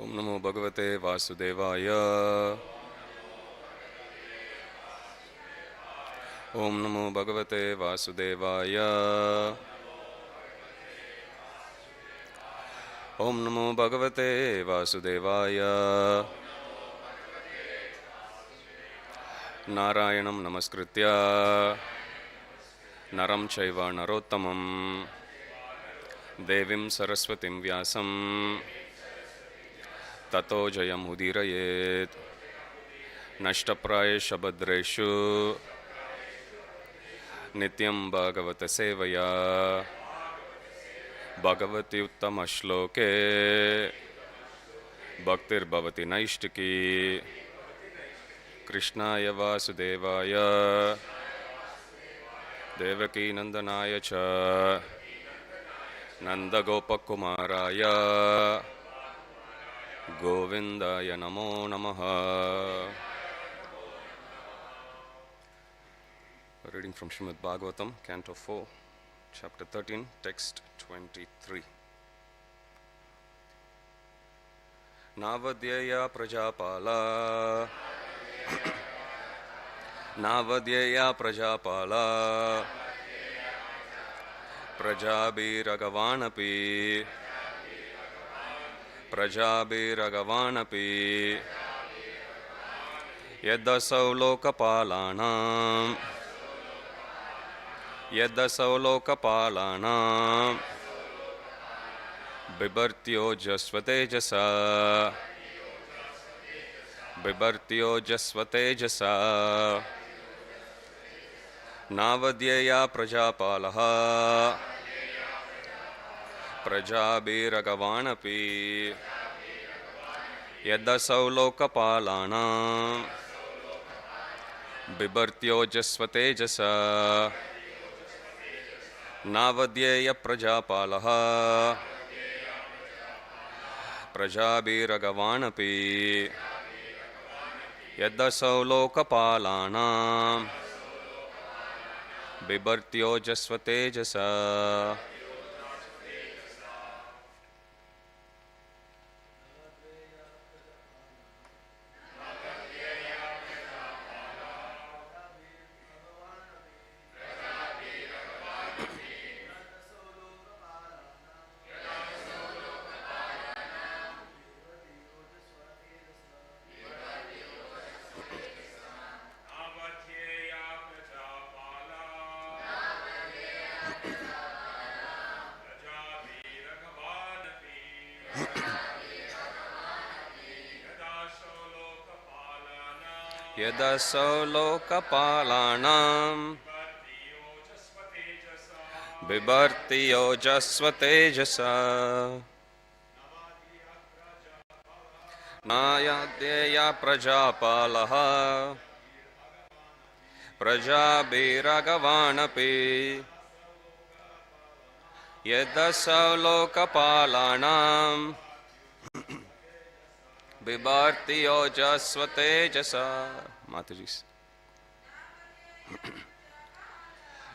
Om Namo Bhagavate Vasudevaya. Om Namo Bhagavate Vasudevaya. Om Namo Bhagavate Vasudevaya. Narayanam Namaskritya Naram Chaiva Narottamam Devim Saraswatim Vyasam Tato Jayam Udirayet Nashtaprayesha Bhadreshu Nityam Bhagavata Sevaya Bhagavati Uttama Shloke Bhaktir Bhavati Naishtaki Krishnaya Vasudevaya Devaki Nandanaya Cha Nanda Gopakumaraya Govindaya Namo Namaha. Reading from Srimad Bhagavatam, Canto 4, Chapter 13, Text 23. Navadhyaya Prajapala Navadhyaya Prajapala Prajabhiragavanapi Prajabhiragavanapi Yadasau lokapalanam Yadasau lokapalanam Bibartyo jasvatejasa Bibartyo jasvatejasa Navadhyaya Prajapalaha Prajabhiragavanapi Yadasau lokapalanam Bibartyo jasvatejasa Navadhyaya Prajapalaha Prajabhiragavanapi Yadasau lokapalanam Bibartyo jasvatejasa. Yadasau lokapalanam Bibartyo jasvatejasa Nayadhyaya Prajapalaha Prajabhiragavanapi Yadasau lokapalanam Bibartyo jasvatejasa. Matajis.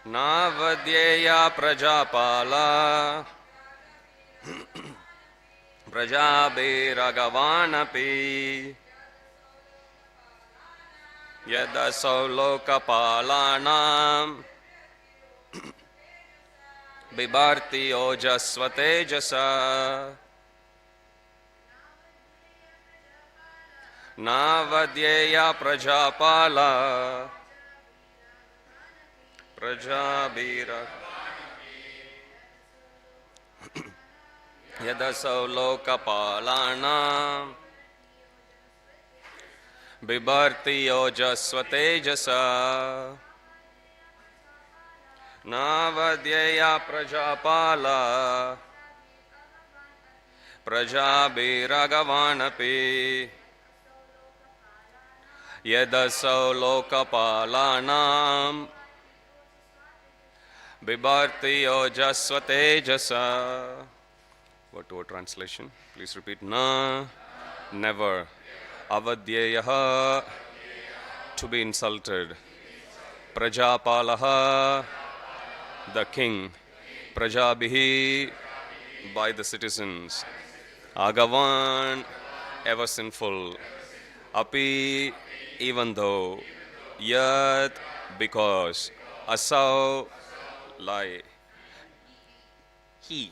Navadhyaya Prajapala Prajabhiragavanapi Yadasau lokapalanam Bibartyo jasvatejasa Navadhyaya Prajapala Prajabhiragavanapi Yadasau lokapalanam Bibartyo jasvatejasa Navadhyaya Prajapala Prajabhiragavanapi Yadasau lokapalanam Bibartyo jasvatejasa. Word to word translation. Please repeat. Na, never. Avadhyeyaha, to be insulted. Prajapalaha, the king. Prajabhihi, by the citizens. Agavan, ever sinful, api, even though, yet, because, asau, lie, he.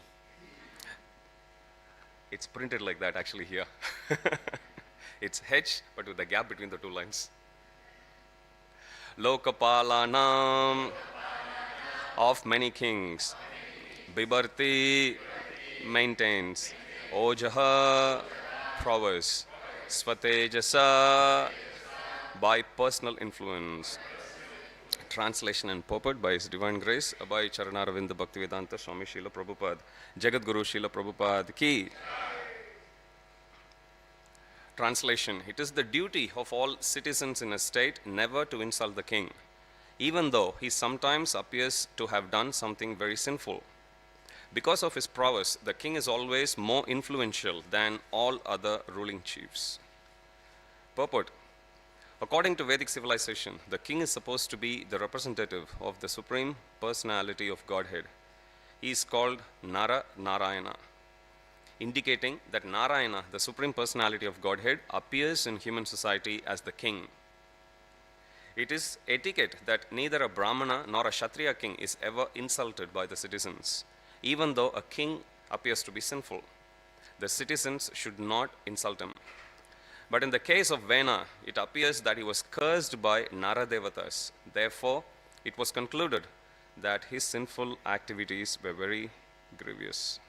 It's printed like that actually here. It's H, but with the gap between the two lines. Lokapalanam, of many kings, Bibarti maintains, Ojaha prowess, Svatejasa by personal influence. Translation and purport by His Divine Grace, Abhay Charanaravinda Bhaktivedanta Swami Srila Prabhupada, Jagat Guru Srila Prabhupada Ki. Translation: it is the duty of all citizens in a state never to insult the king, even though he sometimes appears to have done something very sinful. Because of his prowess, the king is always more influential than all other ruling chiefs. Purport: according to Vedic civilization, the king is supposed to be the representative of the Supreme Personality of Godhead. He is called Nara Narayana, indicating that Narayana, the Supreme Personality of Godhead, appears in human society as the king. It is etiquette that neither a Brahmana nor a Kshatriya king is ever insulted by the citizens. Even though a king appears to be sinful, the citizens should not insult him. But in the case of Vena, it appears that he was cursed by Naradevatas. Therefore, it was concluded that his sinful activities were very grievous.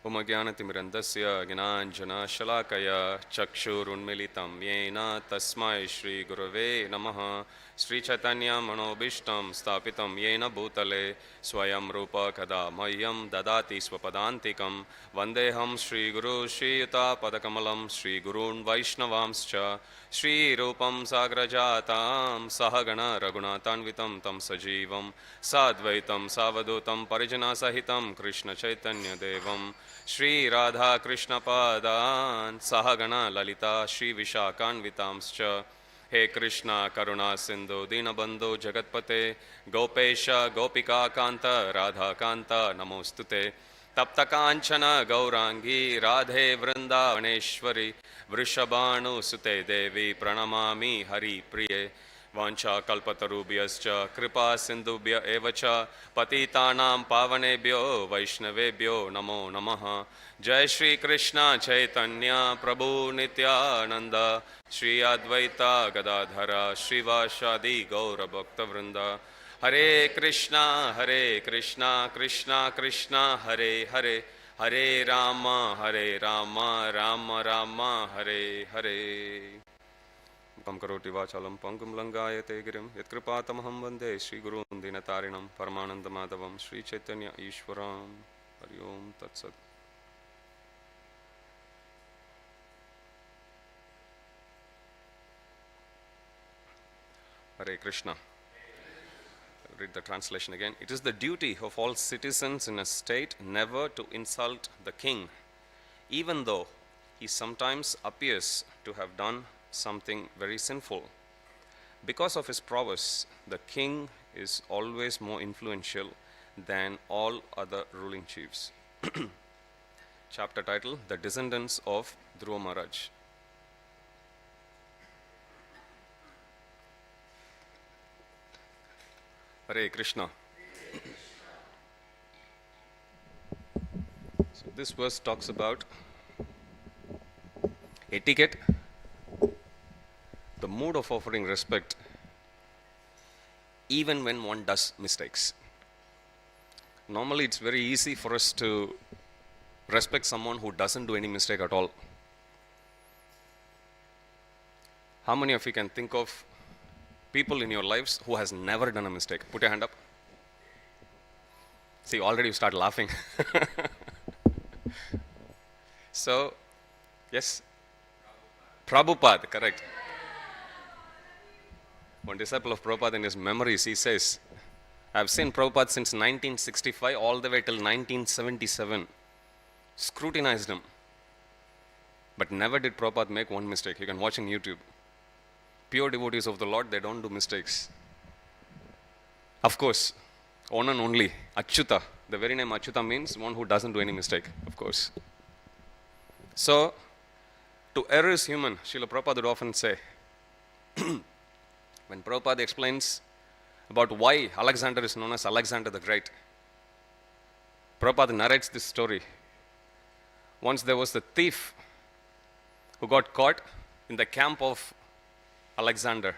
Umagyanatimirandasya gnanjana shalakaya chakshurunmilitam yena tasmai Shri Gurave namaha Sri Chaitanya manobishtam stapitam yena bhutale swayam rupa kada mahyam dadati swapadantikam vandeham Shri Guru Shri Yuta padakamalam Shri Gurun Vaishnavamscha Shri Rupam Sagrajatam Sahagana Raghunatanvitam Tam Sajivam Sadvaitam Savadutam Parijana Sahitam Krishna Chaitanya Devam Shri Radha Krishna Padan Sahagana Lalita Shri Vishakanvitamscha He Krishna Karuna Sindhu Dinabandhu Jagatpate Gopesha Gopika Kanta Radha Kanta Namostute Tapta Kanchana Gaurangi Radhe Vrindavaneshwari Vrishabhanu Sute Devi Pranamami Hari Priye Vancha Kalpatarubhyascha Kripa Sindhubhya Evacha Patitanam Pavanebhyo Vaishnavebhyo Namo Namaha Jai Shri Krishna Chaitanya Prabhu Nityananda Shri Advaita Gadadhara Srivashadi Gaura Bhakta Vrinda Hare Krishna Krishna Krishna Hare Hare Hare Rama Rama Rama Hare Hare Mukam karoti vachalam pangum langayate girim yatkripatamaham vande Shri Gurun Dinatarinam Paramananda Madhavam Shri Chaitanya Ishwaram Hari Om Tat Sat. Hare Krishna. I'll read the translation again. It is the duty of all citizens in a state never to insult the king, even though he sometimes appears to have done something very sinful. Because of his prowess, the king is always more influential than all other ruling chiefs. Chapter title: The Descendants of Dhruva Maharaj. Hare Krishna. So this verse talks about etiquette, the mood of offering respect even when one does mistakes. Normally it's very easy for us to respect someone who doesn't do any mistake at all. How many of you can think of people in your lives who has never done a mistake? Put your hand up. See, already you start laughing. So, yes, Prabhupada, correct. One disciple of Prabhupada, in his memories, he says, I have seen Prabhupada since 1965 all the way till 1977. Scrutinized him. But never did Prabhupada make one mistake. You can watch on YouTube. Pure devotees of the Lord, they don't do mistakes. Of course, one and only, Achyuta, The very name Achyuta means one who doesn't do any mistake, of course. So, to err is human, Srila Prabhupada would often say. When Prabhupada explains about why Alexander is known as Alexander the Great, Prabhupada narrates this story. Once there was a thief who got caught in the camp of Alexander.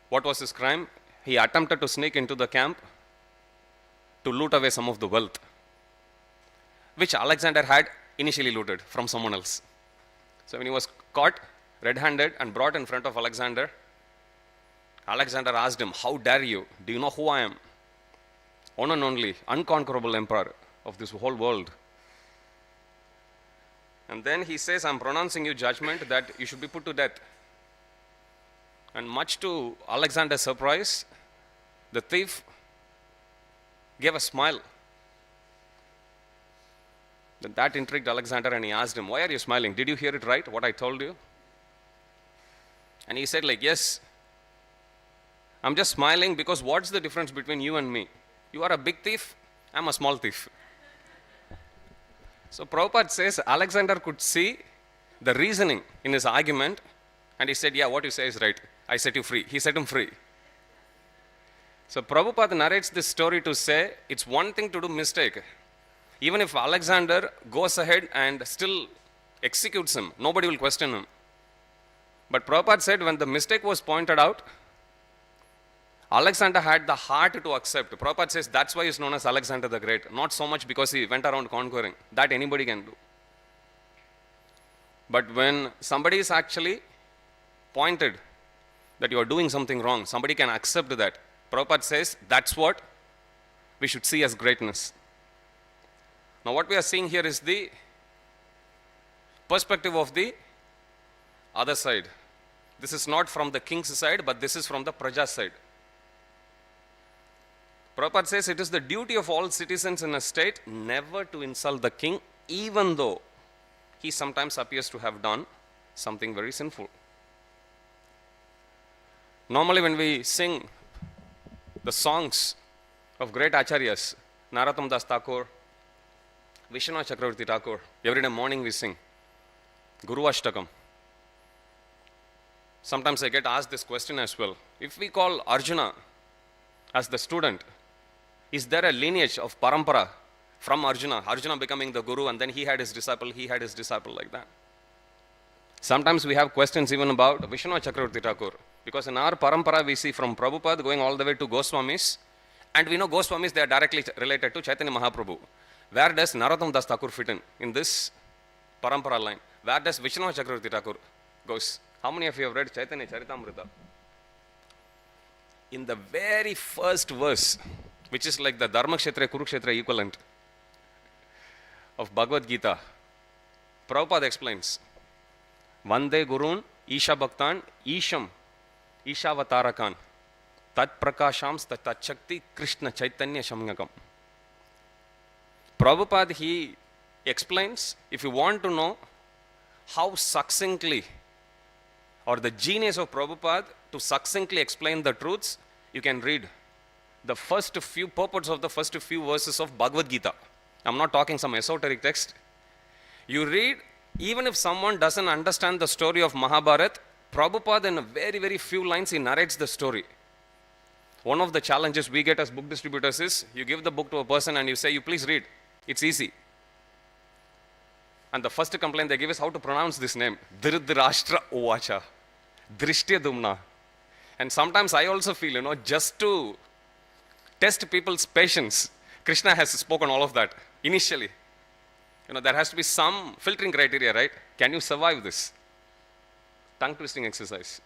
What was his crime? He attempted to sneak into the camp to loot away some of the wealth, which Alexander had initially looted from someone else. So when he was caught red-handed and brought in front of Alexander, Alexander asked him, "How dare you? Do you know who I am? One and only, unconquerable emperor of this whole world." And then he says, "I'm pronouncing you judgment that you should be put to death." And much to Alexander's surprise, the thief gave a smile. Then that intrigued Alexander, and he asked him, "Why are you smiling? Did you hear it right, what I told you?" And he said, "Yes, I'm just smiling because what's the difference between you and me? You are a big thief, I'm a small thief." So Prabhupada says Alexander could see the reasoning in his argument, and he said, "Yeah, what you say is right. I set you free." He set him free. So Prabhupada narrates this story to say it's one thing to do mistake. Even if Alexander goes ahead and still executes him, nobody will question him. But Prabhupada said when the mistake was pointed out, Alexander had the heart to accept. Prabhupada says that's why he's known as Alexander the Great. Not so much because he went around conquering. That anybody can do. But when somebody is actually pointed that you are doing something wrong, somebody can accept that. Prabhupada says that's what we should see as greatness. Now what we are seeing here is the perspective of the other side. This is not from the king's side, but this is from the Praja's side. Prabhupada says it is the duty of all citizens in a state never to insult the king, even though he sometimes appears to have done something very sinful. Normally when we sing the songs of great acharyas, Narottam Das Thakur, Vishwanath Chakravarti Thakur, every day morning we sing Guru Ashtakam. Sometimes I get asked this question as well. If we call Arjuna as the student, is there a lineage of parampara from Arjuna? Arjuna becoming the guru, and then he had his disciple like that. Sometimes we have questions even about Vishwanath Chakravarti Thakur, because in our parampara we see from Prabhupada going all the way to Goswamis, and we know Goswamis, they are directly related to Chaitanya Mahaprabhu. Where does Narottam Das Thakur fit in this parampara line? Where does Vishwanath Chakravarti Thakur goes? How many of you have read Chaitanya Charitamrita? In the very first verse, which is like the Dharmakshetra Kurukshetra equivalent of Bhagavad Gita, Prabhupada explains, Vande Gurun Isha Bhaktan Isham Ishavatarakan Tat Prakashams Tat Shakti Krishna Chaitanya Shamyakam. Prabhupada, he explains, if you want to know how succinctly, or the genius of Prabhupada to succinctly explain the truths, you can read the first few purports of the first few verses of Bhagavad Gita. I'm not talking some esoteric text. You read, even if someone doesn't understand the story of Mahabharata, Prabhupada in a very, very few lines, he narrates the story. One of the challenges we get as book distributors is, you give the book to a person and you say, you please read. It's easy. And the first complaint they give is how to pronounce this name. Dhritarashtra Uvacha. Drishtya. And sometimes I also feel, just to test people's patience, Krishna has spoken all of that initially. There has to be some filtering criteria, right? Can you survive this? Tongue twisting exercise.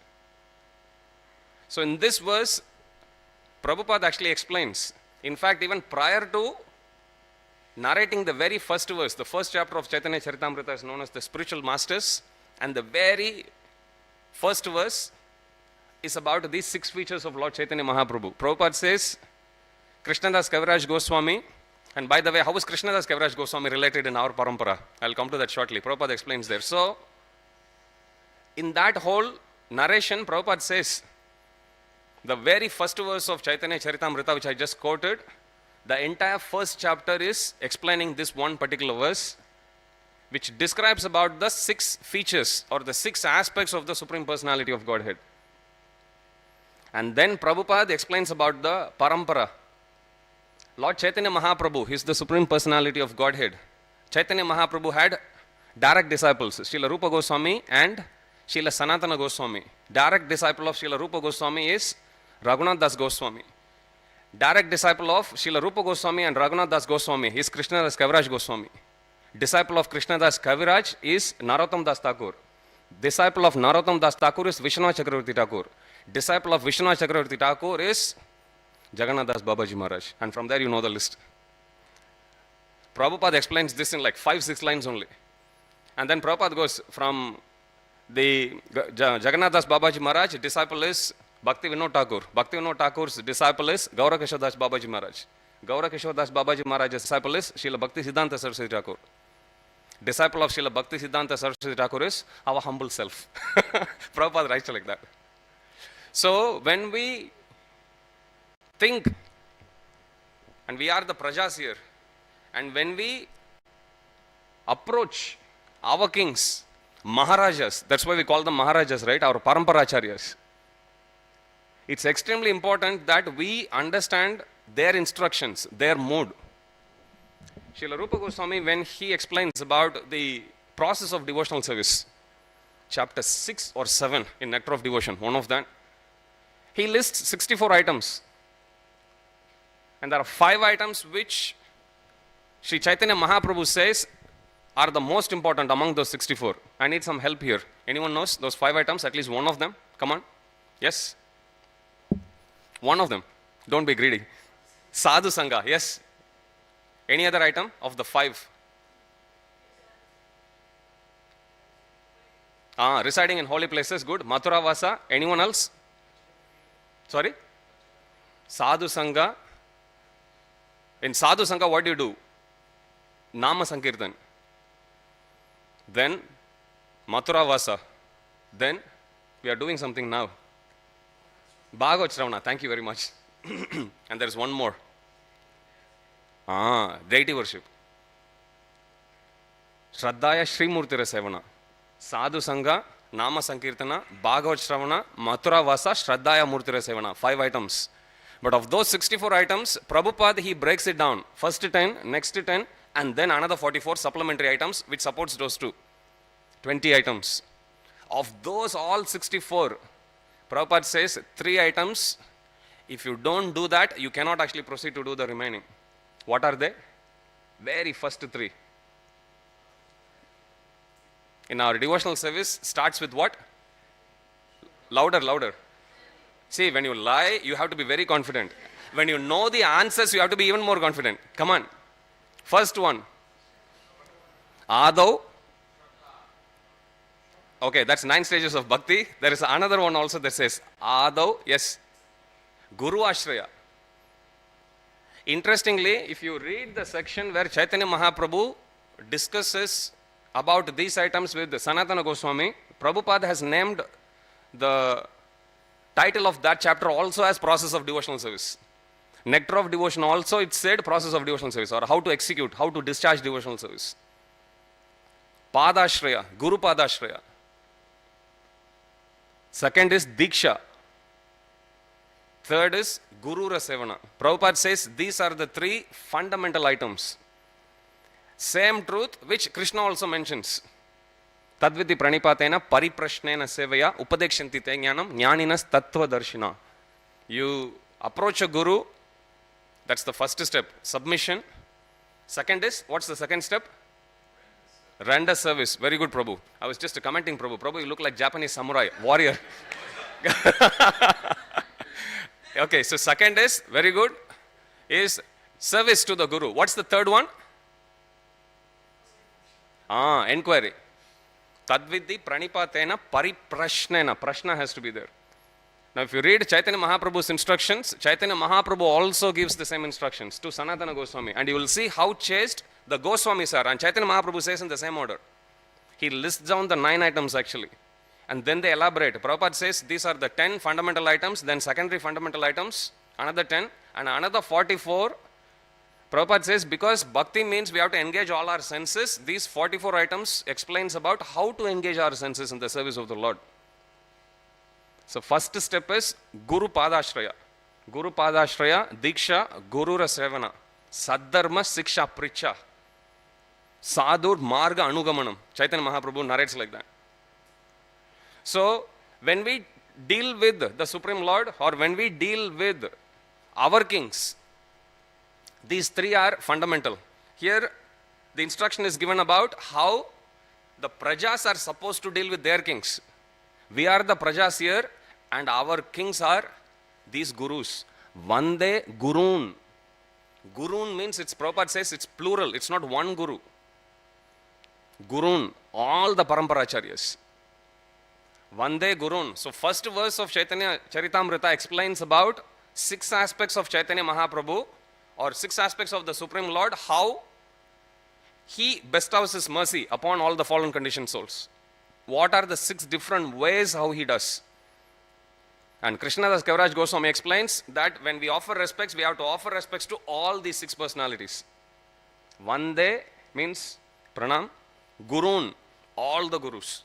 So in this verse, Prabhupada actually explains. In fact, even prior to narrating the very first verse, the first chapter of Chaitanya Charitamrita is known as the Spiritual Masters, and the very first verse is about these 6 features of Lord Chaitanya Mahaprabhu. Prabhupada says, Krishnadas Kaviraj Goswami, and by the way, how is Krishnadas Kaviraj Goswami related in our parampara? I'll come to that shortly. Prabhupada explains there. So, in that whole narration, Prabhupada says, the very first verse of Chaitanya Charitamrita, which I just quoted, The entire first chapter is explaining this one particular verse, which describes about the 6 features or the 6 aspects of the Supreme Personality of Godhead. And then Prabhupada explains about the Parampara. Lord Chaitanya Mahaprabhu, he is the Supreme Personality of Godhead. Chaitanya Mahaprabhu had direct disciples, Srila Rupa Goswami and Srila Sanatana Goswami. Direct disciple of Srila Rupa Goswami is Raghunath Das Goswami. Direct disciple of Srila Rupa Goswami and Raghunath Das Goswami is Krishna Das Kaviraj Goswami. Disciple of Krishna Das Kaviraj is Narottam Das Thakur. Disciple of Narottam Das Thakur is Vishwanath Chakravarti Thakur. Disciple of Vishwanath Chakravarti Thakur is Jagannath Das Babaji Maharaj. And from there you know the list. Prabhupada explains this in like 5-6 lines only. And then Prabhupada goes from the Jagannath Das Babaji Maharaj, disciple is Bhakti Vinod Thakur. Bhakti Vinod Thakur's disciple is Gaura Kishore Das Babaji Maharaj. Gaura Kishore Das Babaji Maharaj's disciple is Srila Bhakti Siddhanta Saraswati Thakur. Disciple of Srila Bhakti Siddhanta Saraswati Thakur is our humble self. Prabhupada writes like that. So when we think, and we are the prajas here, and when we approach our kings, Maharajas, that's why we call them Maharajas, right? Our Paramparacharyas. It's extremely important that we understand their instructions, their mood. Srila Rupa Goswami, when he explains about the process of devotional service, chapter 6 or 7 in Nectar of Devotion, one of them, he lists 64 items. And there are 5 items which Sri Chaitanya Mahaprabhu says are the most important among those 64. I need some help here. Anyone knows those 5 items? At least one of them? Come on. Yes? One of them. Don't be greedy. Sadhu Sangha. Yes? Any other item of the 5? Residing in holy places. Good. Mathura Vasa. Anyone else? Sorry? Sadhu Sangha. In Sadhu Sangha, what do? Nama Sankirtan. Then Mathura Vasa. Then we are doing something now. Bhagavad Shravana. Thank you very much. And there is one more. Deity worship. Shraddhaya Srimurtira Sevana. Sadhu Sangha, Nama Sankirtana, Bhagavad Shravana, Mathura Vasa, Shraddhaya Murtira Sevana. 5 items. But of those 64 items, Prabhupada, he breaks it down. First 10, next 10, and then another 44 supplementary items which supports those 2. 20 items. Of those all 64, Prabhupada says 3 items. If you don't do that, you cannot actually proceed to do the remaining. What are they? Very first 3. In our devotional service, starts with what? Louder, louder. See, when you lie, you have to be very confident. When you know the answers, you have to be even more confident. Come on. First one. Adau. Okay, that's 9 stages of bhakti. There is another one also that says Adau. Yes. Guru Ashraya. Interestingly, if you read the section where Chaitanya Mahaprabhu discusses about these items with Sanatana Goswami, Prabhupada has named the title of that chapter also as process of devotional service. Nectar of Devotion also, it said process of devotional service, or how to execute, how to discharge devotional service. Padashraya, Guru Padashraya. Second is Diksha. Third is Guru Rasevana. Prabhupada says these are the 3 fundamental items. Same truth which Krishna also mentions. Tadviti pranipatena pariprashnena sevaya upadekshanti te jnanam jnaninas tattva darshina. You approach a guru, that's the first step, submission. Second is, what's the second step? Render service. Very good, Prabhu. I was just commenting, Prabhu. Prabhu, you look like Japanese samurai, warrior. Okay, so second is, very good, is service to the guru. What's the third one? Enquiry. Tadvidhi pranipatena pariprashnena. Prashna has to be there. Now if you read Chaitanya Mahaprabhu's instructions, Chaitanya Mahaprabhu also gives the same instructions to Sanatana Goswami. And you will see how chaste the Goswamis are. And Chaitanya Mahaprabhu says in the same order. He lists down the 9 items actually. And then they elaborate. Prabhupada says these are the 10 fundamental items, then secondary fundamental items, another 10, and another 44 Prabhupada says, because bhakti means we have to engage all our senses, these 44 items explains about how to engage our senses in the service of the Lord. So first step is Guru Padashraya. Guru Padashraya, Diksha, Guru Rasevana, Saddharma, Siksha, Pricha, Sadhur, Marga, Anugamanam. Chaitanya Mahaprabhu narrates like that. So when we deal with the Supreme Lord or when we deal with our kings, these three are fundamental. Here the instruction is given about how the prajas are supposed to deal with their kings. We are the prajas here and our kings are these gurus. Vande Gurun. Gurun means, it's Prabhupada says it's plural, it's not one guru. Gurun, all the Paramparacharyas. Vande Gurun. So first verse of Chaitanya Charitamrita explains about 6 aspects of Chaitanya Mahaprabhu or 6 aspects of the Supreme Lord, how he bestows his mercy upon all the fallen conditioned souls. What are the 6 different ways how he does? And Krishnadas Kaviraj Goswami explains that when we offer respects, we have to offer respects to all these 6 personalities. Vande means pranam, Gurun, all the gurus.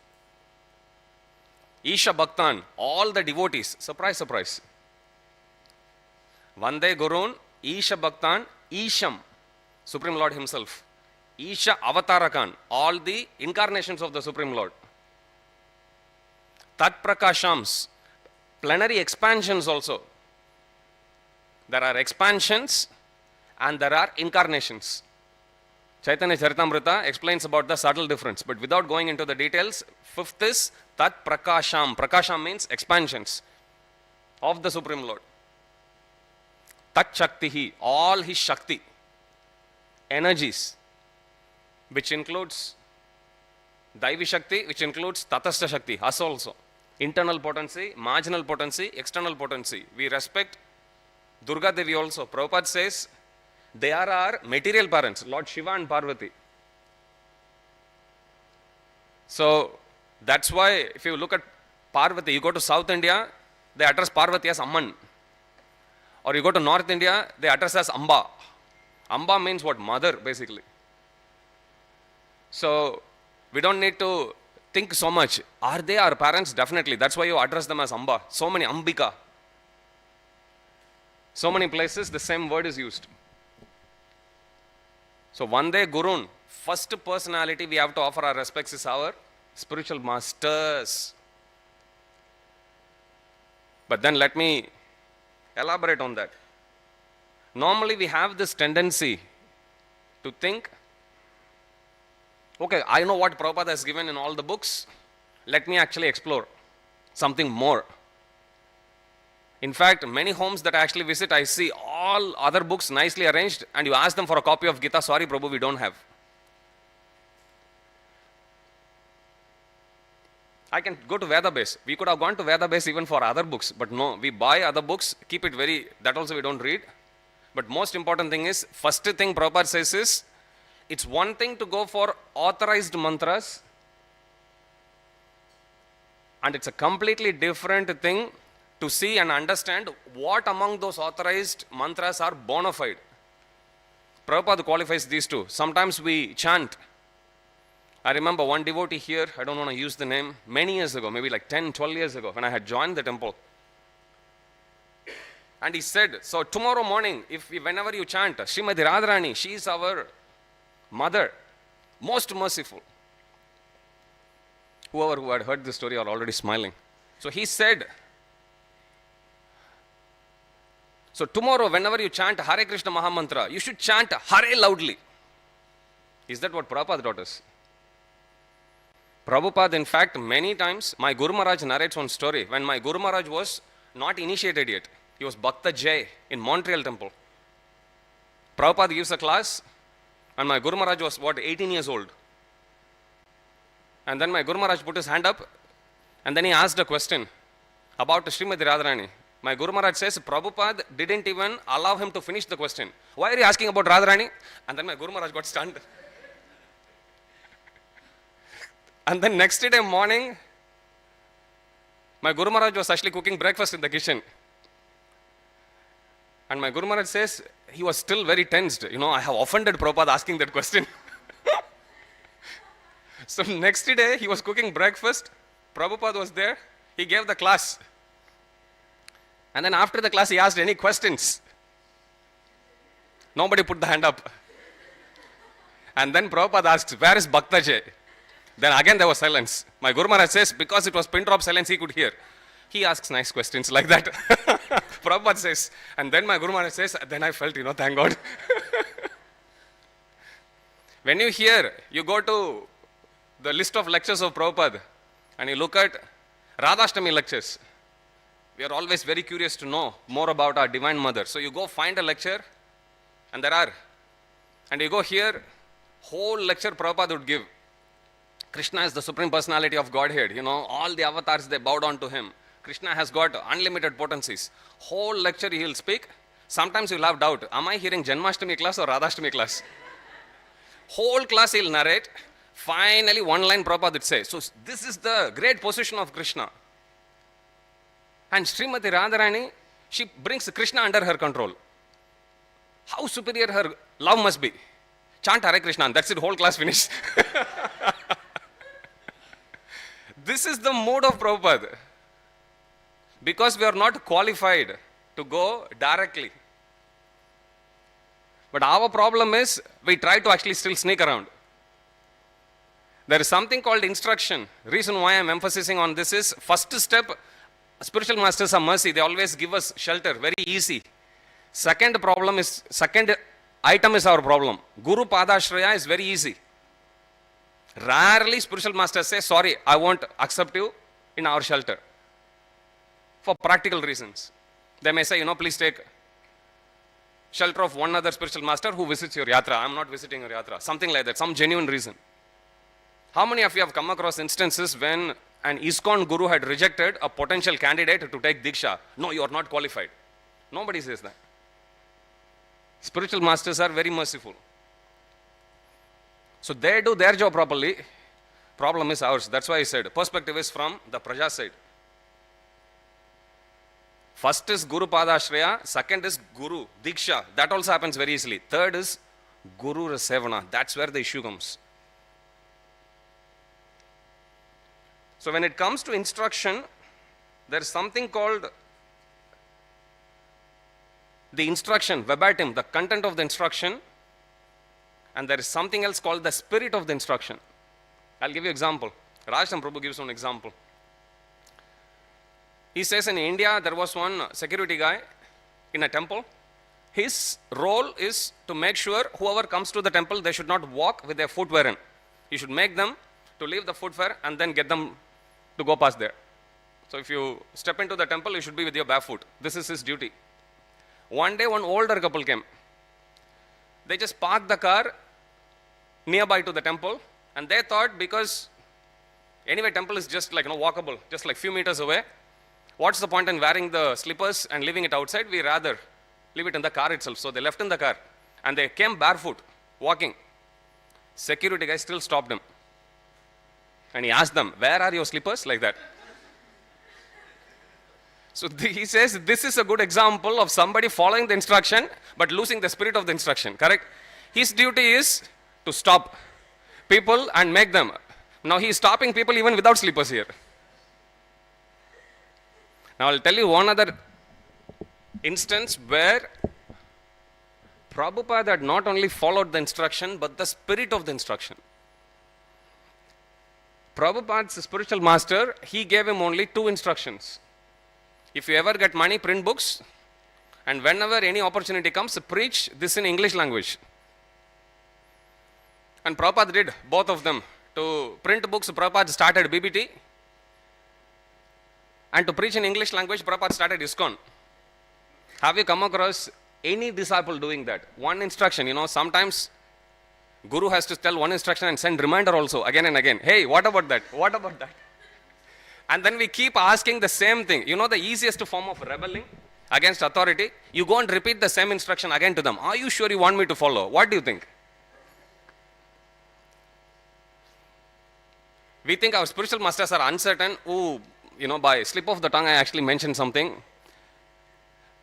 Isha Bhaktan, all the devotees. Surprise, surprise. Vande Gurun, Isha Bhaktan, Isham, Supreme Lord himself. Isha Avatarakan, all the incarnations of the Supreme Lord. Tat Prakashams, plenary expansions also. There are expansions and there are incarnations. Chaitanya Charitamrita explains about the subtle difference, but without going into the details, 5th is Tat Prakasham. Prakasham means expansions of the Supreme Lord. Tat Shaktihi, all his Shakti, energies, which includes Daivi Shakti, which includes Tatastha Shakti, us also. Internal potency, marginal potency, external potency. We respect Durga Devi also. Prabhupada says they are our material parents, Lord Shiva and Parvati. So that's why if you look at Parvati, you go to South India, they address Parvati as Amman. Or you go to North India, they address as Amba. Amba means what? Mother, basically. So we don't need to think so much. Are they our parents? Definitely. That's why you address them as Amba. So many Ambika. So many places the same word is used. So Vande Gurun, first personality we have to offer our respects is our spiritual masters. But then let me elaborate on that. Normally we have this tendency to think, okay, I know what Prabhupada has given in all the books. Let me actually explore something more. In fact, many homes that I actually visit, I see all other books nicely arranged, and you ask them for a copy of Gita. Sorry, Prabhu, we don't have. I can go to Veda base. We could have gone to Veda base even for other books, but no, we buy other books, keep it very, that also we don't read. But most important thing is, first thing Prabhupada says is, it's one thing to go for authorized mantras, and it's a completely different thing to see and understand what among those authorized mantras are bona fide. Prabhupada qualifies these two. Sometimes we chant. I remember one devotee here, I don't want to use the name, many years ago, maybe like 10, 12 years ago, when I had joined the temple. And he said, so tomorrow morning, whenever you chant, Srimati Radharani, she is our mother, most merciful. Whoever who had heard this story are already smiling. So he said, so tomorrow, whenever you chant Hare Krishna Mahamantra, you should chant Hare loudly. Is that what Prabhupada taught us? Prabhupada, in fact, many times, my Guru Maharaj narrates one story. When my Guru Maharaj was not initiated yet, he was Bhakta Jai in Montreal temple. Prabhupada gives a class, and my Guru Maharaj was, 18 years old. And then my Guru Maharaj put his hand up, and then he asked a question about Srimati Radharani. My Guru Maharaj says, Prabhupada didn't even allow him to finish the question. Why are you asking about Radharani? And then my Guru Maharaj got stunned. And then next day morning, my Guru Maharaj was actually cooking breakfast in the kitchen. And my Guru Maharaj says, he was still very tensed. I have offended Prabhupada asking that question. So next day, he was cooking breakfast. Prabhupada was there. He gave the class. And then after the class, he asked any questions. Nobody put the hand up. And then Prabhupada asks, where is Bhaktaji? Then again there was silence. My Guru Maharaj says, because it was pin drop silence, he could hear. He asks nice questions like that. Prabhupada says, and then my Guru Maharaj says, then I felt, thank God. When you hear, you go to the list of lectures of Prabhupada and you look at Radhashtami lectures. We are always very curious to know more about our Divine Mother. So you go find a lecture, and there are. And you go here, whole lecture Prabhupada would give. Krishna is the Supreme Personality of Godhead. All the avatars, they bow down to him. Krishna has got unlimited potencies. Whole lecture he will speak. Sometimes you will have doubt. Am I hearing Janmashtami class or Radhashtami class? Whole class he will narrate. Finally, one line Prabhupada would say. So this is the great position of Krishna. And Srimati Radharani, she brings Krishna under her control. How superior her love must be. Chant Hare Krishna, and that's it, whole class finished. This is the mood of Prabhupada. Because we are not qualified to go directly. But our problem is, we try to actually still sneak around. There is something called instruction. Reason why I am emphasizing on this is, first step, spiritual masters are mercy. They always give us shelter, very easy. Second item is our problem. Guru Padashraya is very easy. Rarely spiritual masters say, sorry, I won't accept you in our shelter. For practical reasons. They may say, please take shelter of one other spiritual master who visits your yatra. I am not visiting your yatra. Something like that, some genuine reason. How many of you have come across instances when an ISKCON guru had rejected a potential candidate to take Diksha? No, you are not qualified. Nobody says that. Spiritual masters are very merciful. So they do their job properly. Problem is ours. That's why I said, perspective is from the Praja side. First is Guru Padashraya, second is Guru Diksha. That also happens very easily. Third is Guru Rasevana. That's where the issue comes. So when it comes to instruction, there is something called the instruction, verbatim, the content of the instruction, and there is something else called the spirit of the instruction. I'll give you an example. Rajam Prabhu gives one example. He says in India, there was one security guy in a temple. His role is to make sure whoever comes to the temple, they should not walk with their footwear in. You should make them to leave the footwear and then get them to go past there. So if you step into the temple, you should be with your barefoot. This is his duty. One day, one older couple came. They just parked the car nearby to the temple, and they thought, because anyway, temple is just like walkable, just like few meters away. What's the point in wearing the slippers and leaving it outside? We rather leave it in the car itself. So they left in the car, and they came barefoot, walking. Security guy still stopped him. And he asked them, where are your slippers? Like that. So he says, this is a good example of somebody following the instruction, but losing the spirit of the instruction, correct? His duty is to stop people and make them. Now he is stopping people even without slippers here. Now I'll tell you one other instance where Prabhupada had not only followed the instruction, but the spirit of the instruction. Prabhupada's spiritual master, he gave him only 2 instructions. If you ever get money, print books, and whenever any opportunity comes, preach this in English language. And Prabhupada did both of them. To print books, Prabhupada started BBT, and to preach in English language, Prabhupada started ISKCON. Have you come across any disciple doing that? One instruction, sometimes Guru has to tell one instruction and send reminder also again and again. Hey, what about that? What about that? And then we keep asking the same thing. The easiest form of rebelling against authority, you go and repeat the same instruction again to them. Are you sure you want me to follow? What do you think? We think our spiritual masters are uncertain. By slip of the tongue, I actually mentioned something.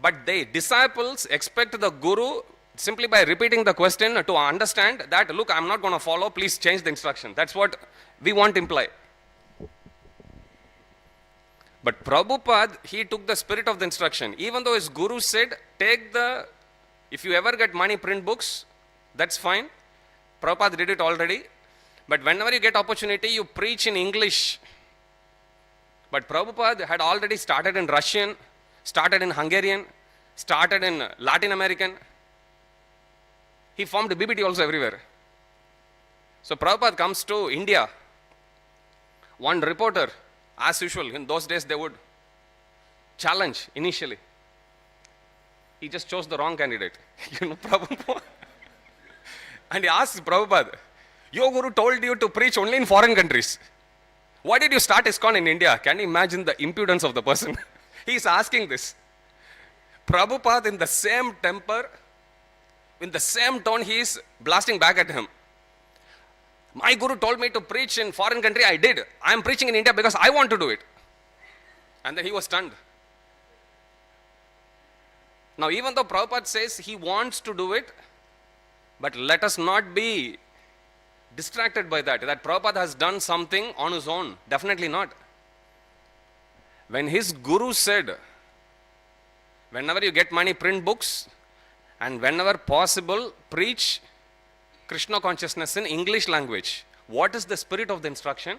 But the disciples expect the guru simply by repeating the question to understand that, look, I'm not going to follow, please change the instruction. That's what we want to imply. But Prabhupada, he took the spirit of the instruction. Even though his guru said, if you ever get money, print books, that's fine. Prabhupada did it already. But whenever you get opportunity, you preach in English. But Prabhupada had already started in Russian, started in Hungarian, started in Latin American. He formed BBT also everywhere. So Prabhupada comes to India. One reporter, as usual, in those days they would challenge initially. He just chose the wrong candidate. Prabhupada. And he asks Prabhupada, your guru told you to preach only in foreign countries. Why did you start ISKCON in India? Can you imagine the impudence of the person? He is asking this. Prabhupada, in the same temper, in the same tone, he is blasting back at him. My guru told me to preach in foreign country, I did. I am preaching in India because I want to do it. And then he was stunned. Now, even though Prabhupada says he wants to do it, but let us not be distracted by that Prabhupada has done something on his own. Definitely not. When his guru said, whenever you get money, print books, and whenever possible, preach Krishna consciousness in English language. What is the spirit of the instruction?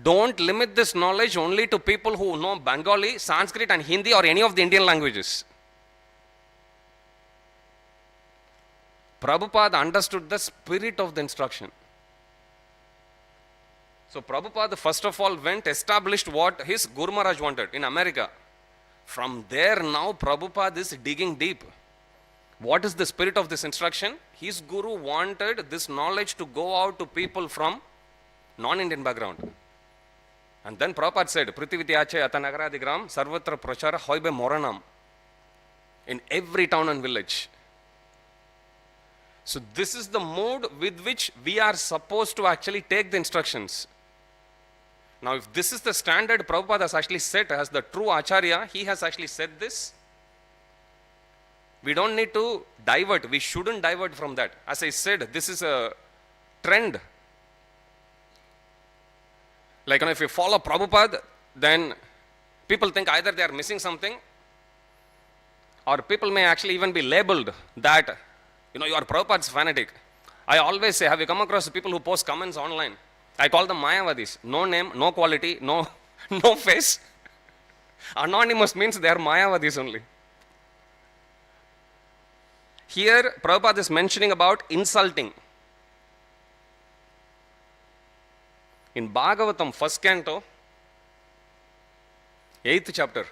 Don't limit this knowledge only to people who know Bengali, Sanskrit and Hindi or any of the Indian languages. Prabhupada understood the spirit of the instruction. So Prabhupada first of all established what his Guru Maharaj wanted in America. From there now Prabhupada is digging deep. What is the spirit of this instruction? His guru wanted this knowledge to go out to people from non-Indian background. And then Prabhupada said, Prithivityache Atanagradhigram Sarvatra Prachara Hoibe Moranam. In every town and village. So this is the mode with which we are supposed to actually take the instructions. Now if this is the standard Prabhupada has actually set as the true Acharya, he has actually said this. We don't need to divert. We shouldn't divert from that. As I said, this is a trend. Like if you follow Prabhupada, then people think either they are missing something or people may actually even be labeled that, you are Prabhupada's fanatic. I always say, have you come across people who post comments online? I call them Mayavadis. No name, no quality, no face. Anonymous means they are Mayavadis only. Here, Prabhupada is mentioning about insulting. In Bhagavatam, 1st canto, 8th chapter,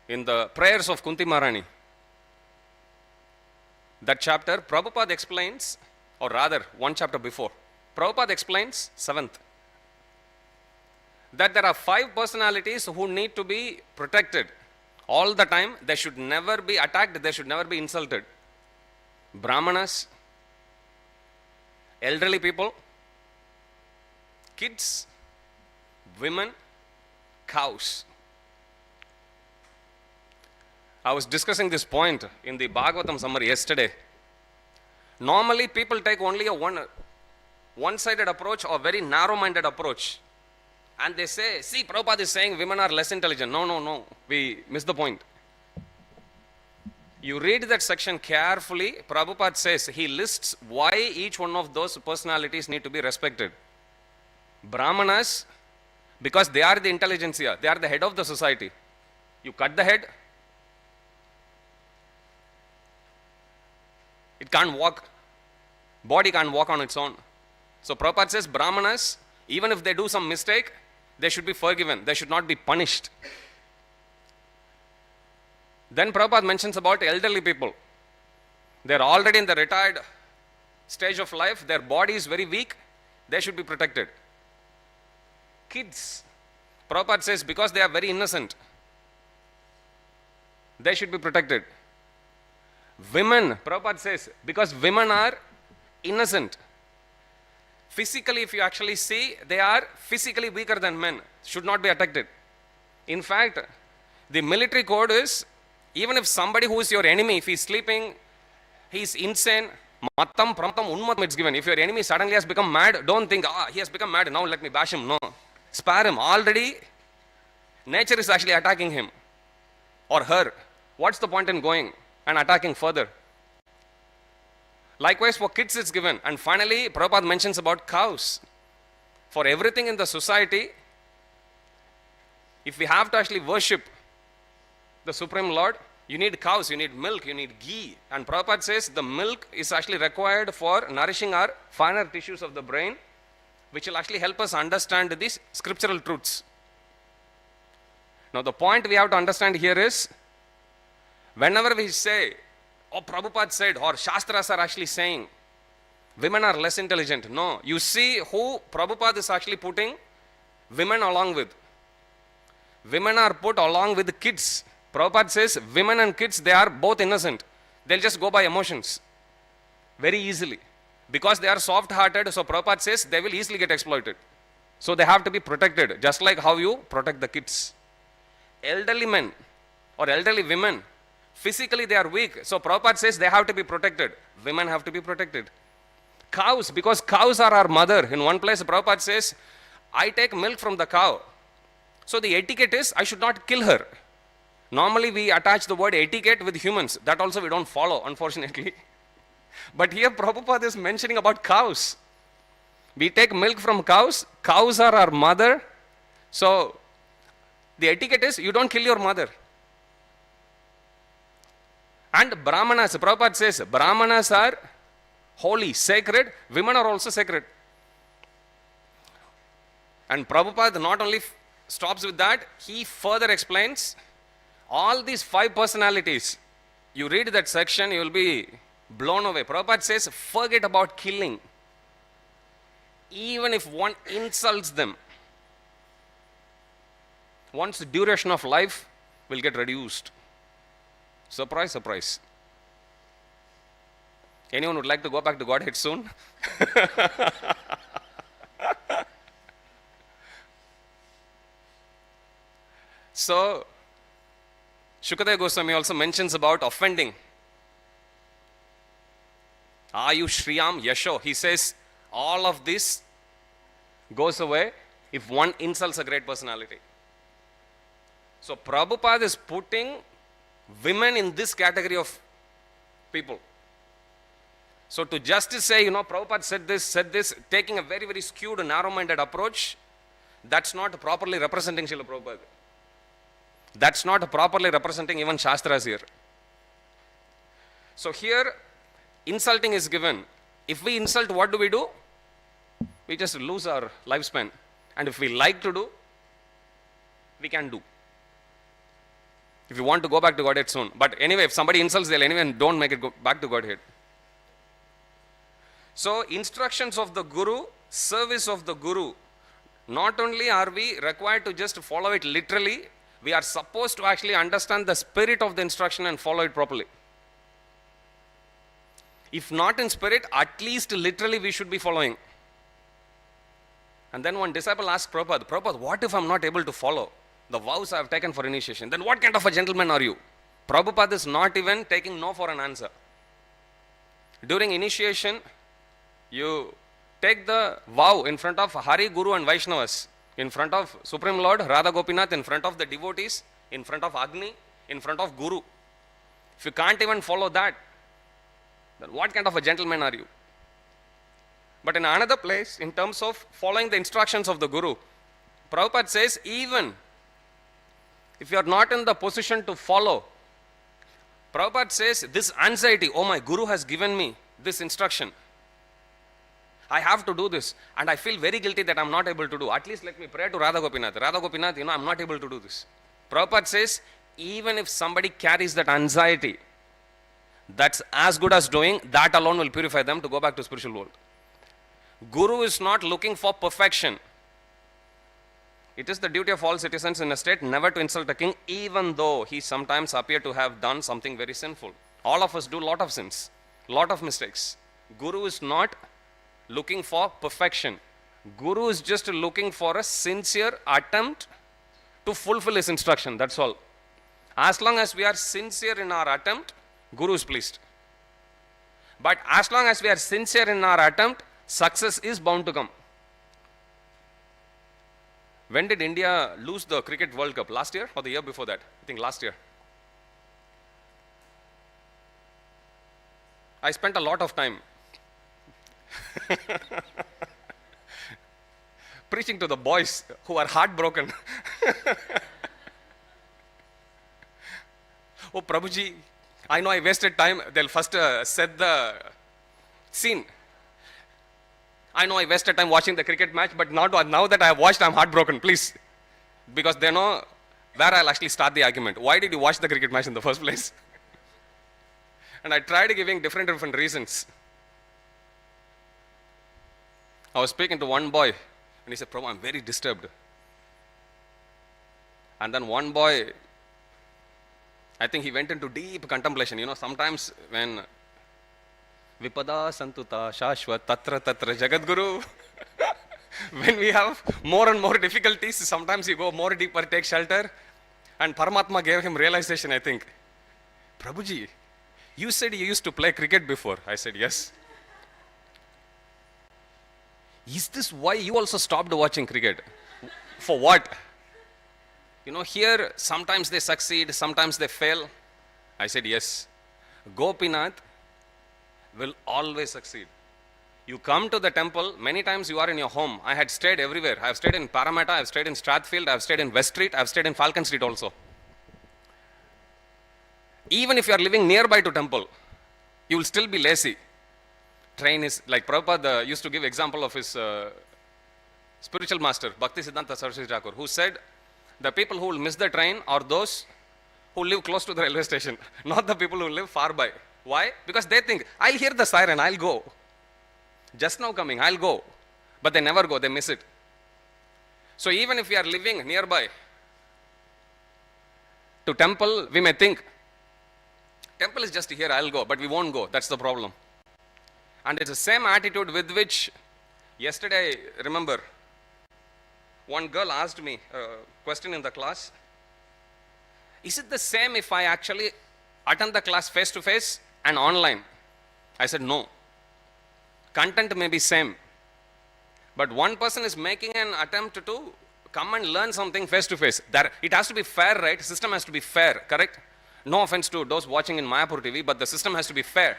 in the prayers of Kunti Maharani, that chapter, Prabhupada explains, or rather, one chapter before, Prabhupada explains, 7th, that there are 5 personalities who need to be protected. All the time, they should never be attacked, they should never be insulted. Brahmanas, elderly people, kids, women, cows. I was discussing this point in the Bhagavatam summary yesterday. Normally, people take only a one-sided approach or very narrow-minded approach. And they say, see, Prabhupada is saying women are less intelligent. No. We miss the point. You read that section carefully. Prabhupada says, he lists why each one of those personalities need to be respected. Brahmanas, because they are the intelligentsia. They are the head of the society. You cut the head, it can't walk. Body can't walk on its own. So Prabhupada says, Brahmanas, even if they do some mistake, they should be forgiven. They should not be punished. Then Prabhupada mentions about elderly people. They are already in the retired stage of life. Their body is very weak. They should be protected. Kids, Prabhupada says, because they are very innocent, they should be protected. Women, Prabhupada says, because women are innocent. Physically, if you actually see, they are physically weaker than men, should not be attacked. In fact, The military code is, even if somebody who is your enemy, if he's sleeping, he's insane, mattam, pramtam, unmatam, it's given. If your enemy suddenly has become mad, don't think, he has become mad, now let me bash him. No. Spare him. Already, nature is actually attacking him or her. What's the point in going and attacking further? Likewise, for kids it's given. And finally, Prabhupada mentions about cows. For everything in the society, if we have to actually worship the Supreme Lord, you need cows, you need milk, you need ghee. And Prabhupada says the milk is actually required for nourishing our finer tissues of the brain, which will actually help us understand these scriptural truths. Now the point we have to understand here is, whenever we say, oh, Prabhupada said, or Shastras are actually saying, women are less intelligent. No, you see who Prabhupada is actually putting women along with. Women are put along with kids. Prabhupada says, women and kids, they are both innocent. They'll just go by emotions very easily. Because they are soft-hearted, so Prabhupada says, they will easily get exploited. So they have to be protected, just like how you protect the kids. Elderly men or elderly women, physically they are weak. So Prabhupada says they have to be protected. Women have to be protected. Cows, because cows are our mother. In one place, Prabhupada says, I take milk from the cow. So the etiquette is, I should not kill her. Normally we attach the word etiquette with humans. That also we don't follow, unfortunately. But here Prabhupada is mentioning about cows. We take milk from cows. Cows are our mother. So the etiquette is, you don't kill your mother. And Brahmanas, Prabhupada says, Brahmanas are holy, sacred. Women are also sacred. And Prabhupada not only stops with that, he further explains all these 5 personalities. You read that section, you will be blown away. Prabhupada says, forget about killing. Even if one insults them, one's duration of life will get reduced. Surprise, surprise. Anyone would like to go back to Godhead soon? So, Shukadeva Goswami also mentions about offending. Ayu Shriyam Yasho. He says, all of this goes away if one insults a great personality. So, Prabhupada is putting women in this category of people. So, to just say, Prabhupada said this, taking a very, very skewed, narrow-minded approach, that's not properly representing Srila Prabhupada. That's not properly representing even Shastras here. So here, insulting is given. If we insult, what do? We just lose our lifespan. And if we like to do, we can do. If you want to go back to Godhead soon. But anyway, if somebody insults, they'll anyway don't make it go back to Godhead. So, instructions of the Guru, service of the Guru. Not only are we required to just follow it literally, we are supposed to actually understand the spirit of the instruction and follow it properly. If not in spirit, at least literally we should be following. And then one disciple asked Prabhupada, what if I'm not able to follow the vows I have taken for initiation? Then what kind of a gentleman are you? Prabhupada is not even taking no for an answer. During initiation, you take the vow in front of Hari, Guru and Vaishnavas, in front of Supreme Lord, Radha Gopinath, in front of the devotees, in front of Agni, in front of Guru. If you can't even follow that, then what kind of a gentleman are you? But in another place, in terms of following the instructions of the Guru, Prabhupada says, even if you are not in the position to follow, Prabhupada says, this anxiety, oh my Guru has given me this instruction, I have to do this, and I feel very guilty that I'm not able to do. At least let me pray to Radha Gopinath. Radha Gopinath, I'm not able to do this. Prabhupada says, even if somebody carries that anxiety, that's as good as doing, that alone will purify them to go back to spiritual world. Guru is not looking for perfection. It is the duty of all citizens in a state never to insult a king, even though he sometimes appear to have done something very sinful. All of us do a lot of sins, lot of mistakes. Guru is not looking for perfection. Guru is just looking for a sincere attempt to fulfill his instruction, that's all. As long as we are sincere in our attempt, Guru is pleased. But as long as we are sincere in our attempt, success is bound to come. When did India lose the Cricket World Cup? Last year or the year before that? I think last year. I spent a lot of time preaching to the boys who are heartbroken. Oh, Prabhuji, I know I wasted time. They'll first set the scene. I know I wasted time watching the cricket match, but now that I have watched, I'm heartbroken, please. Because they know where I'll actually start the argument. Why did you watch the cricket match in the first place? And I tried giving different reasons. I was speaking to one boy, and he said, Prabhu, I'm very disturbed. And then one boy, I think he went into deep contemplation. You know, sometimes when Vipada Santuta Shashwat Tatra Tatra Jagadguru, when we have more and more difficulties, sometimes you go more deeper, take shelter. And Paramatma gave him realization, I think. Prabhuji, you said you used to play cricket before. I said, yes. Is this why you also stopped watching cricket? For what? You know, here sometimes they succeed, sometimes they fail. I said, yes. Gopinath will always succeed. You come to the temple, many times you are in your home. I had stayed everywhere. I have stayed in Parramatta, I have stayed in Strathfield, I have stayed in West Street, I have stayed in Falcon Street also. Even if you are living nearby to temple, you will still be lazy. Train is, like Prabhupada used to give example of his spiritual master, Bhakti Siddhanta Saraswati Thakur, who said, the people who will miss the train are those who live close to the railway station, not the people who live far by. Why? Because they think, I'll hear the siren, I'll go. Just now coming, I'll go. But they never go, they miss it. So even if we are living nearby to temple, we may think, temple is just here, I'll go, but we won't go. That's the problem. And it's the same attitude with which, yesterday, remember, one girl asked me a question in the class. Is it the same if I actually attend the class face to face and online? I said, no. Content may be same. But one person is making an attempt to come and learn something face to face. It has to be fair, right? System has to be fair, correct? No offense to those watching in Mayapur TV, but the system has to be fair.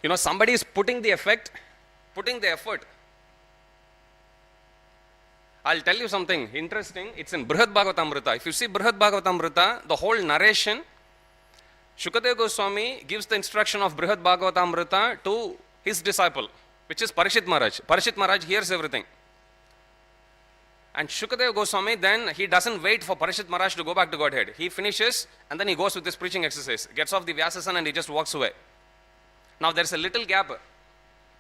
You know, somebody is putting the effort. I'll tell you something interesting. It's in Brihad Bhagavatamrita. If you see Brihad Bhagavatamrita, the whole narration, Shukadeva Goswami gives the instruction of Brihad Bhagavatamrita to his disciple, which is Parishit Maharaj. Parishit Maharaj hears everything. And Shukadeva Goswami, then he doesn't wait for Parishit Maharaj to go back to Godhead. He finishes and then he goes with his preaching exercise, gets off the Vyasasana and he just walks away. Now there's a little gap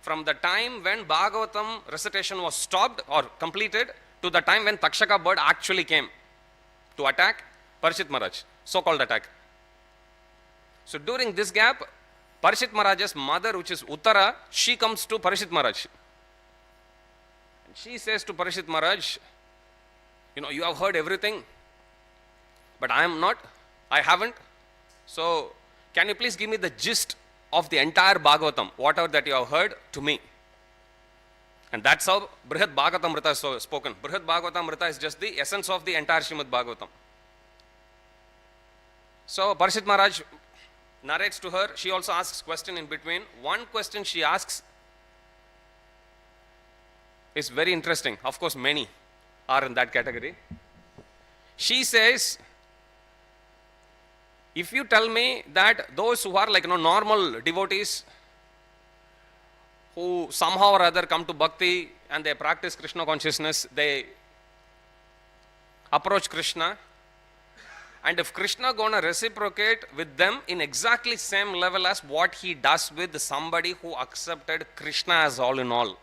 from the time when Bhagavatam recitation was stopped or completed to the time when Takshaka bird actually came to attack Parishit Maharaj, so-called attack. So during this gap, Parishit Maharaj's mother, which is Uttara, she comes to Parishit Maharaj. And she says to Parishit Maharaj, you know, you have heard everything, but I haven't. So can you please give me the gist of the entire Bhagavatam, whatever that you have heard, to me? And that's how Brihad Bhagavatamrita is spoken. Brihad Bhagavatamrita is just the essence of the entire Srimad Bhagavatam. So Parishit Maharaj narrates to her. She also asks question in between. One question she asks is very interesting. Of course, many are in that category. She says, if you tell me that those who are like normal devotees who somehow or other come to bhakti and they practice Krishna consciousness, they approach Krishna, and if Krishna gonna reciprocate with them in exactly same level as what he does with somebody who accepted Krishna as all in all,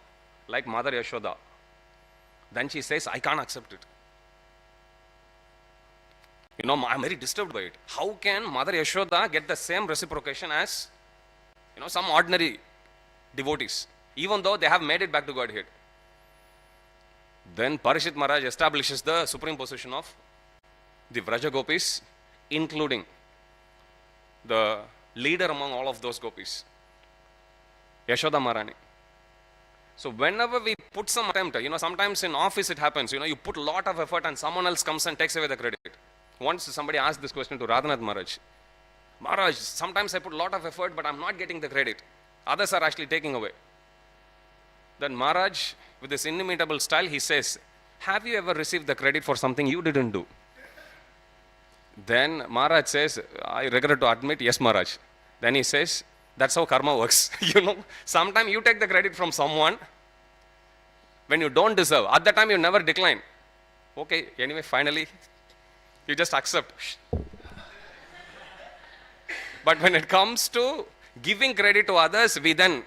like Mother Yashoda, then she says, I can't accept it. You know, I'm very disturbed by it. How can Mother Yashoda get the same reciprocation as, some ordinary devotees, even though they have made it back to Godhead? Then Parishit Maharaj establishes the supreme position of the Vraja gopis, including the leader among all of those gopis, Yashoda Maharani. So whenever we put some attempt, sometimes in office it happens, you put a lot of effort and someone else comes and takes away the credit. Once somebody asked this question to Radhanath Maharaj. Maharaj, sometimes I put a lot of effort, but I'm not getting the credit. Others are actually taking away. Then Maharaj, with this inimitable style, he says, have you ever received the credit for something you didn't do? Then Maharaj says, I regret to admit, yes, Maharaj. Then he says, that's how karma works. Sometimes you take the credit from someone when you don't deserve. At that time, you never decline. Okay, anyway, finally, you just accept. But when it comes to giving credit to others, we then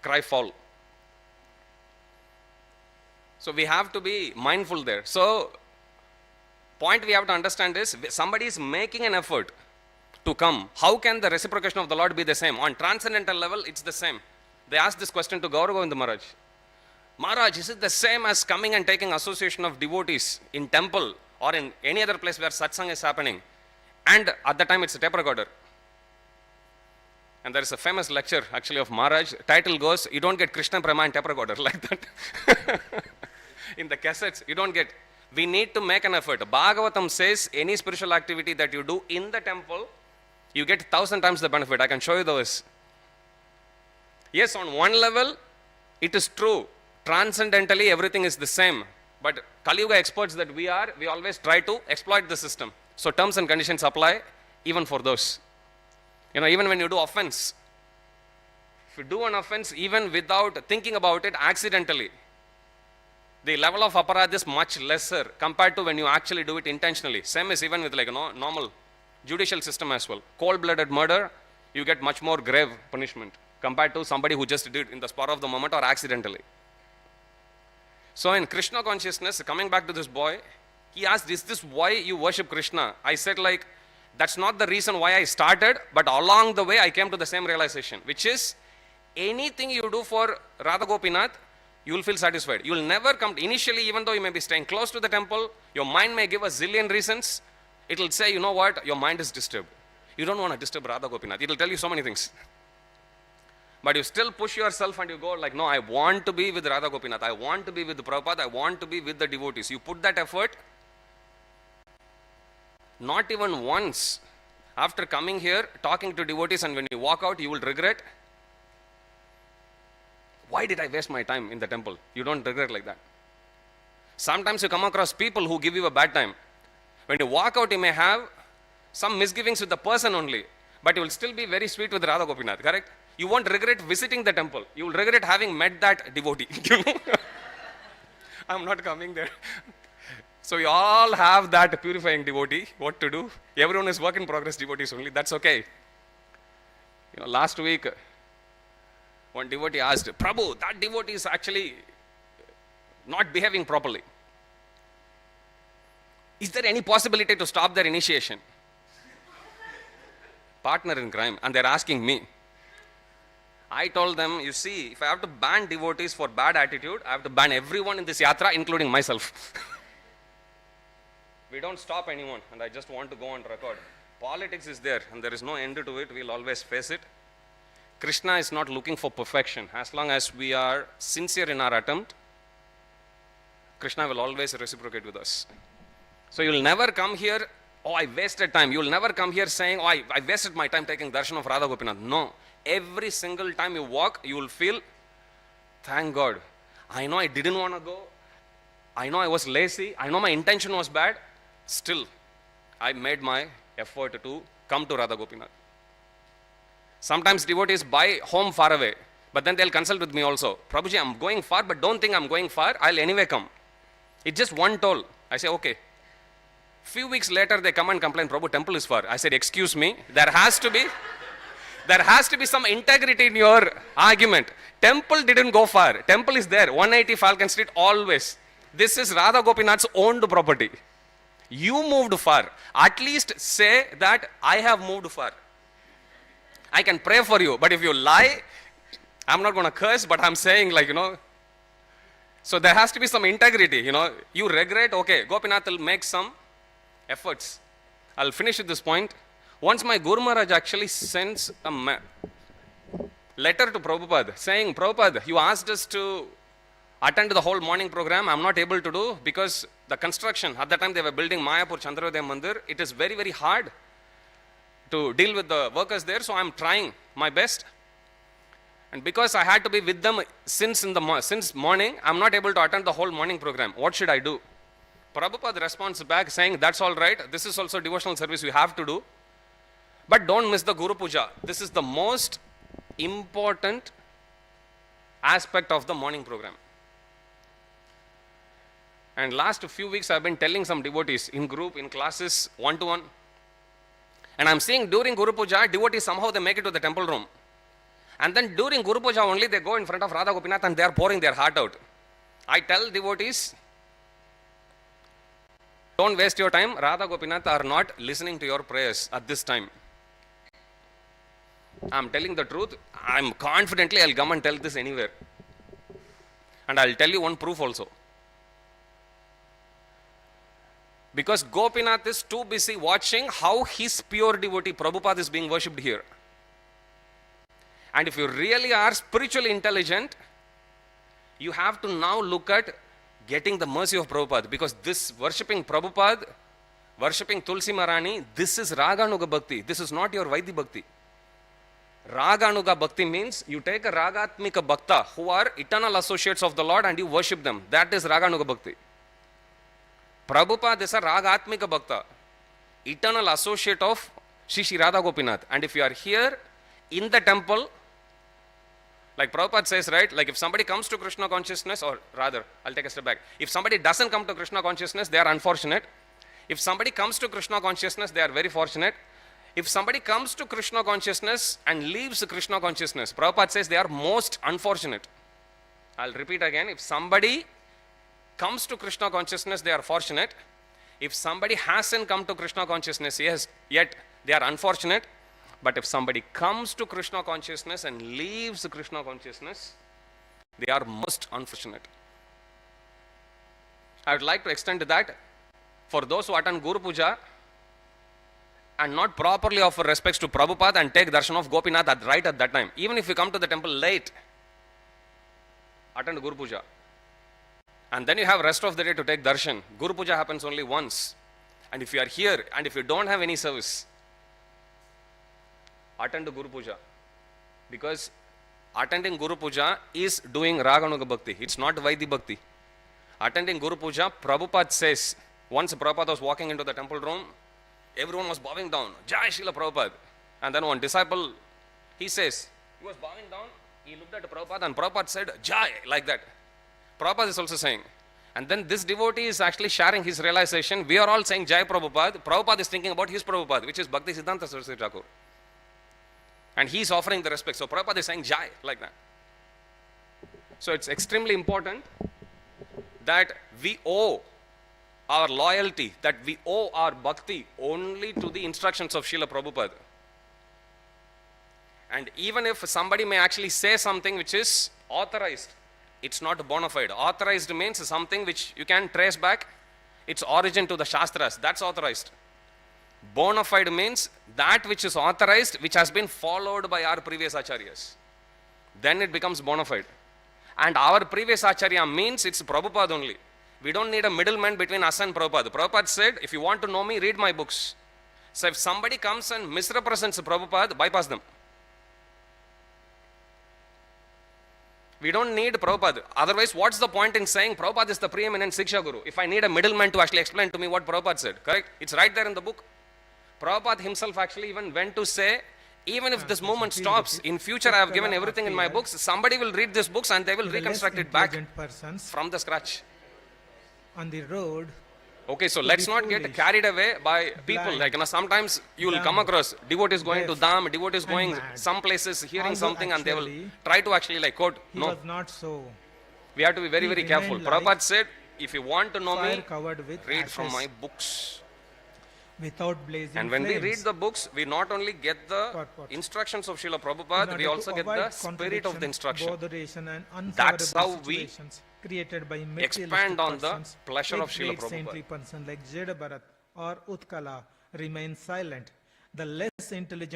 cry foul. So we have to be mindful there. So, point we have to understand is, somebody is making an effort to come. How can the reciprocation of the Lord be the same? On transcendental level, it's the same. They asked this question to Gaura Govinda Maharaj. Maharaj, is it the same as coming and taking association of devotees in temple or in any other place where satsang is happening? And at the time, it's a tape recorder. And there is a famous lecture actually of Maharaj. Title goes, you don't get Krishna Prema and tape recorder like that. In the cassettes, you don't get. We need to make an effort. Bhagavatam says any spiritual activity that you do in the temple, you get 1,000 times the benefit. I can show you those. Yes, on one level, it is true. Transcendentally, everything is the same. But Kali Yuga experts that we always try to exploit the system. So terms and conditions apply even for those. Even when you do offense, if you do an offense even without thinking about it accidentally, the level of aparadh is much lesser compared to when you actually do it intentionally. Same is even with normal judicial system as well. Cold-blooded murder, you get much more grave punishment compared to somebody who just did in the spur of the moment or accidentally. So in Krishna consciousness, coming back to this boy, he asked, is this why you worship Krishna? I said that's not the reason why I started, but along the way I came to the same realization, which is anything you do for Radha Gopinath, you will feel satisfied. You will never come, initially, even though you may be staying close to the temple, your mind may give a zillion reasons. It will say, you know what, your mind is disturbed. You don't want to disturb Radha Gopinath. It will tell you so many things. But you still push yourself and you go no, I want to be with Radha Gopinath. I want to be with Prabhupada. I want to be with the devotees. You put that effort. Not even once after coming here, talking to devotees, and when you walk out, you will regret. Why did I waste my time in the temple? You don't regret like that. Sometimes you come across people who give you a bad time. When you walk out, you may have some misgivings with the person only, but you will still be very sweet with Radha Gopinath, correct? You won't regret visiting the temple. You will regret having met that devotee. I'm not coming there. So we all have that purifying devotee. What to do? Everyone is work in progress devotees only. That's okay. Last week, one devotee asked, Prabhu, that devotee is actually not behaving properly. Is there any possibility to stop their initiation? Partner in crime. And they're asking me. I told them, you see, if I have to ban devotees for bad attitude, I have to ban everyone in this yatra, including myself. We don't stop anyone, and I just want to go on record. Politics is there, and there is no end to it. We'll always face it. Krishna is not looking for perfection. As long as we are sincere in our attempt, Krishna will always reciprocate with us. So you will never come here, oh, I wasted time. You will never come here saying, oh, I wasted my time taking darshan of Radha Gopinath. No. Every single time you walk, you will feel, thank God. I know I didn't want to go. I know I was lazy. I know my intention was bad. Still, I made my effort to come to Radha Gopinath. Sometimes devotees buy home far away, but then they'll consult with me also. Prabhuji, I'm going far, but don't think I'm going far. I'll anyway come. It's just one toll. I say, okay. Few weeks later, they come and complain, Prabhu, temple is far. I said, excuse me, there has to be some integrity in your argument. Temple didn't go far. Temple is there, 180 Falcon Street, always. This is Radha Gopinath's owned property. You moved far. At least say that I have moved far. I can pray for you, but if you lie, I'm not going to curse, but I'm saying so there has to be some integrity, You regret, okay, Gopinath will make some efforts. I'll finish with this point. Once my Guru Maharaj actually sends a letter to Prabhupada saying, Prabhupada, you asked us to attend the whole morning program. I'm not able to do because the construction, at that time they were building Mayapur Chandrodaya Mandir. It is very, very hard to deal with the workers there. So I'm trying my best. And because I had to be with them since morning, I'm not able to attend the whole morning program. What should I do? Prabhupada responds back saying, that's all right. This is also devotional service you have to do. But don't miss the Guru Puja. This is the most important aspect of the morning program. And last few weeks I've been telling some devotees in group, in classes, one-to-one. And I'm seeing during Guru Puja, devotees somehow they make it to the temple room. And then during Guru Puja only, they go in front of Radha Gopinath and they are pouring their heart out. I tell devotees, don't waste your time. Radha Gopinath are not listening to your prayers at this time. I'm telling the truth. I'm confidently, I'll come and tell this anywhere. And I'll tell you one proof also. Because Gopinath is too busy watching how his pure devotee Prabhupada is being worshipped here. And if you really are spiritually intelligent, you have to now look at getting the mercy of Prabhupada. Because this worshipping Prabhupada, worshipping Tulsi Maharani, this is Raganuga Bhakti. This is not your Vaidhi Bhakti. Raganuga Bhakti means you take a Ragatmika Bhakta who are eternal associates of the Lord and you worship them. That is Raganuga Bhakti. Prabhupada is a Ragatmika Bhakta, eternal associate of Shri Radha Gopinath. And if you are here in the temple, like Prabhupada says, right, like if somebody comes to Krishna consciousness, or rather, I'll take a step back. If somebody doesn't come to Krishna consciousness, they are unfortunate. If somebody comes to Krishna consciousness, they are very fortunate. If somebody comes to Krishna consciousness and leaves Krishna consciousness, Prabhupada says they are most unfortunate. I'll repeat again. If somebody comes to Krishna consciousness, they are fortunate. If somebody hasn't come to Krishna consciousness yet, they are unfortunate. But if somebody comes to Krishna consciousness and leaves Krishna consciousness, they are most unfortunate. I would like to extend that for those who attend Guru Puja and not properly offer respects to Prabhupada and take darshan of Gopinath right at that time. Even if you come to the temple late, attend Guru Puja. And then you have rest of the day to take darshan. Guru Puja happens only once. And if you are here and if you don't have any service, attend Guru Puja. Because attending Guru Puja is doing Raganuga Bhakti. It's not Vaidhi Bhakti. Attending Guru Puja, Prabhupada says, once Prabhupada was walking into the temple room, everyone was bowing down. Jai Srila Prabhupada. And then one disciple, he says, he was bowing down, he looked at Prabhupada and Prabhupada said, Jai, like that. Prabhupada is also saying. And then this devotee is actually sharing his realization. We are all saying Jai Prabhupada. Prabhupada is thinking about his Prabhupada, which is Bhakti Siddhanta Saraswati Thakur. And he is offering the respect. So Prabhupada is saying Jai, like that. So it's extremely important that we owe our loyalty, that we owe our bhakti only to the instructions of Srila Prabhupada. And even if somebody may actually say something which is authorized, it's not bona fide. Authorized means something which you can trace back its origin to the Shastras. That's authorized. Bona fide means that which is authorized, which has been followed by our previous acharyas. Then it becomes bona fide. And our previous acharya means it's Prabhupada only. We don't need a middleman between us and Prabhupada. Prabhupada said, if you want to know me, read my books. So if somebody comes and misrepresents Prabhupada, bypass them. We don't need Prabhupada. Otherwise, what's the point in saying Prabhupada is the preeminent Siksha Guru? If I need a middleman to actually explain to me what Prabhupada said, correct? It's right there in the book. Prabhupada himself actually even went to say, even if this movement stops, in future I have given everything in my books, somebody will read these books and they will reconstruct it back from the scratch. On the road. Okay, so let's not get carried away by people. Like, sometimes you will come across devotees going to Dham, devotees going some places, hearing something, and they will try to actually like quote. No. Was not so. We have to be very, very careful. Prabhupada said, if you want to know me, read from my books. Without blazing and when flames. we read the books, we not only get the instructions of Srila Prabhupada, we also get the spirit of the instruction. That's how we created by expand on the pleasure of Srila Prabhupada. Person like Jada Bharat or Utkala remain silent, the less intelligent